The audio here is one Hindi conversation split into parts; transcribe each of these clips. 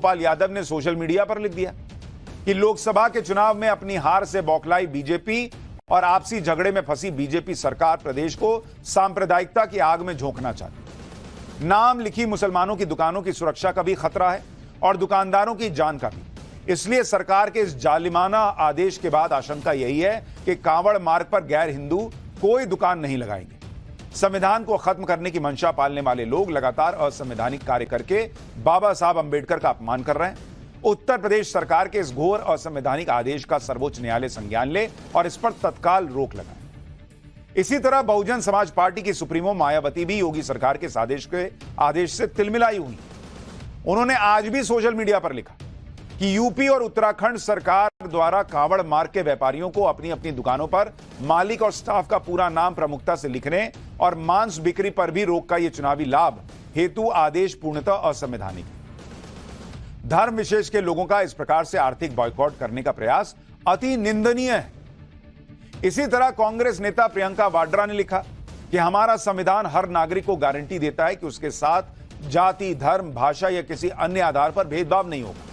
गोपाल यादव ने सोशल मीडिया पर लिख दिया कि लोकसभा के चुनाव में अपनी हार से बौखलाई बीजेपी और आपसी झगड़े में फंसी बीजेपी सरकार प्रदेश को सांप्रदायिकता की आग में झोंकना चाहती। नाम लिखी मुसलमानों की दुकानों की सुरक्षा का भी खतरा है और दुकानदारों की जान का भी। इसलिए सरकार के इस जालिमाना आदेश के बाद आशंका यही है कि कांवड़ मार्ग पर गैर हिंदू कोई दुकान नहीं लगाएंगे। संविधान को खत्म करने की मंशा पालने वाले लोग लगातार असंवैधानिक कार्य करके बाबा साहब अंबेडकर का अपमान कर रहे हैं। उत्तर प्रदेश सरकार के इस घोर असंवैधानिक आदेश का सर्वोच्च न्यायालय संज्ञान ले और इस पर तत्काल रोक लगाए। इसी तरह बहुजन समाज पार्टी की सुप्रीमो मायावती भी योगी सरकार के आदेश से तिलमिलाई हुई। उन्होंने आज भी सोशल मीडिया पर लिखा कि यूपी और उत्तराखंड सरकार द्वारा कांवड़ मार्ग के व्यापारियों को अपनी अपनी दुकानों पर मालिक और स्टाफ का पूरा नाम प्रमुखता से लिखने और मांस बिक्री पर भी रोक का यह चुनावी लाभ हेतु आदेश पूर्णतः असंवैधानिक है। धर्म विशेष के लोगों का इस प्रकार से आर्थिक बॉयकॉट करने का प्रयास अति निंदनीय है। इसी तरह कांग्रेस नेता प्रियंका वाड्रा ने लिखा कि हमारा संविधान हर नागरिक को गारंटी देता है कि उसके साथ जाति, धर्म, भाषा या किसी अन्य आधार पर भेदभाव नहीं होगा।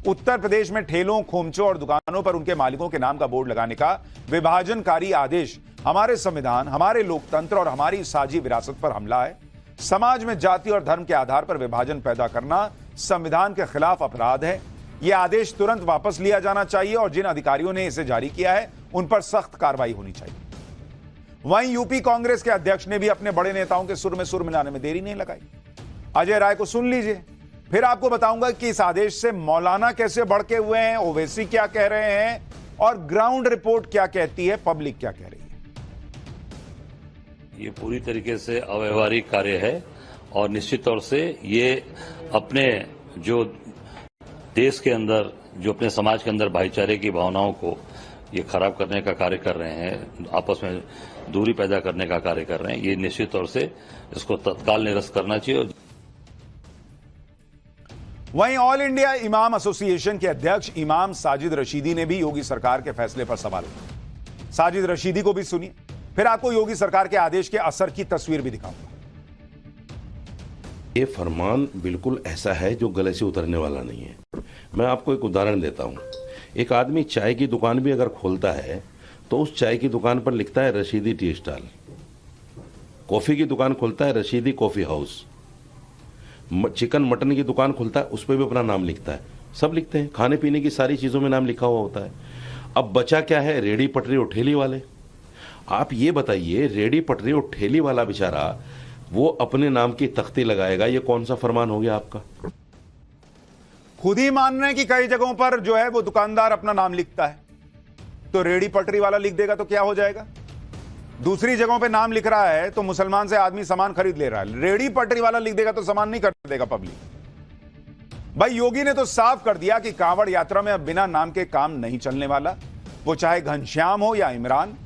उत्तर प्रदेश में ठेलों, खोमचों और दुकानों पर उनके मालिकों के नाम का बोर्ड लगाने का विभाजनकारी आदेश हमारे संविधान, हमारे लोकतंत्र और हमारी साझी विरासत पर हमला है। समाज में जाति और धर्म के आधार पर विभाजन पैदा करना संविधान के खिलाफ अपराध है। यह आदेश तुरंत वापस लिया जाना चाहिए और जिन अधिकारियों ने इसे जारी किया है उन पर सख्त कार्रवाई होनी चाहिए। वहीं यूपी कांग्रेस के अध्यक्ष ने भी अपने बड़े नेताओं के सुर में सुर मिलाने में देरी नहीं लगाई। अजय राय को सुन लीजिए, फिर आपको बताऊंगा कि इस आदेश से मौलाना कैसे भड़के हुए हैं, ओवैसी क्या कह रहे हैं और ग्राउंड रिपोर्ट क्या कहती है, पब्लिक क्या कह रही है। ये पूरी तरीके से अव्यवहारिक कार्य है और निश्चित तौर से ये अपने जो देश के अंदर, जो अपने समाज के अंदर भाईचारे की भावनाओं को ये खराब करने का कार्य कर रहे हैं, आपस में दूरी पैदा करने का कार्य कर रहे हैं। ये निश्चित तौर से इसको तत्काल निरस्त करना चाहिए। वहीं ऑल इंडिया इमाम एसोसिएशन के अध्यक्ष इमाम साजिद रशीदी ने भी योगी सरकार के फैसले पर सवाल उठाए। साजिद रशीदी को भी सुनिए, फिर आपको योगी सरकार के आदेश के असर की तस्वीर भी दिखाऊंगा। ये फरमान बिल्कुल ऐसा है जो गले से उतरने वाला नहीं है। मैं आपको एक उदाहरण देता हूं। एक आदमी चाय की दुकान भी अगर खोलता है तो उस चाय की दुकान पर लिखता है रशीदी टी स्टॉल। कॉफी की दुकान खोलता है Rashidi coffee house. Chicken mutton की दुकान खोलता है उस पर भी अपना नाम लिखता है। सब लिखते हैं, खाने पीने की सारी चीजों में नाम लिखा हुआ होता है। अब बचा क्या है? रेडी पटरी और ठेली वाले। आप ये बताइए, रेडी पटरी और ठेली वाला बेचारा वो अपने नाम की तख्ती लगाएगा, ये कौन सा फरमान हो गया आपका? खुद ही मान रहे हैं कि कई जगहों पर जो है वो दुकानदार अपना नाम लिखता है, तो रेडी पटरी वाला लिख देगा तो क्या हो जाएगा? दूसरी जगहों पे नाम लिख रहा है तो मुसलमान से आदमी सामान खरीद ले रहा है, रेडी पटरी वाला लिख देगा तो सामान नहीं खरीद देगा पब्लिक। भाई योगी ने तो साफ कर दिया कि कांवड़ यात्रा में अब बिना नाम के काम नहीं चलने वाला, वो चाहे घनश्याम हो या इमरान,